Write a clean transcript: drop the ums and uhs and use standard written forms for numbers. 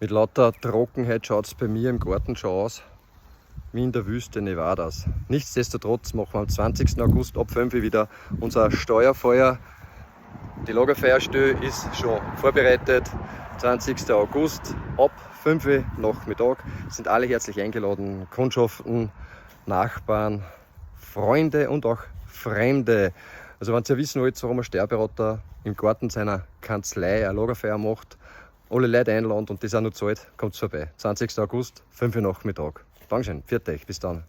Mit lauter Trockenheit schaut es bei mir im Garten schon aus wie in der Wüste Nevadas. Nichtsdestotrotz machen wir am 20. August ab 5 Uhr wieder unser Steuerfeuer. Die Lagerfeuerstelle ist schon vorbereitet. 20. August ab 5 Uhr Nachmittag sind alle herzlich eingeladen. Kundschaften, Nachbarn, Freunde und auch Fremde. Also wenn ihr wissen wollt, warum ein Steuerberater im Garten seiner Kanzlei ein Lagerfeuer macht, alle Leute einladen und das auch noch zahlt, kommt vorbei. 20. August, 5 Uhr Nachmittag. Dankeschön, pfiat euch, bis dann.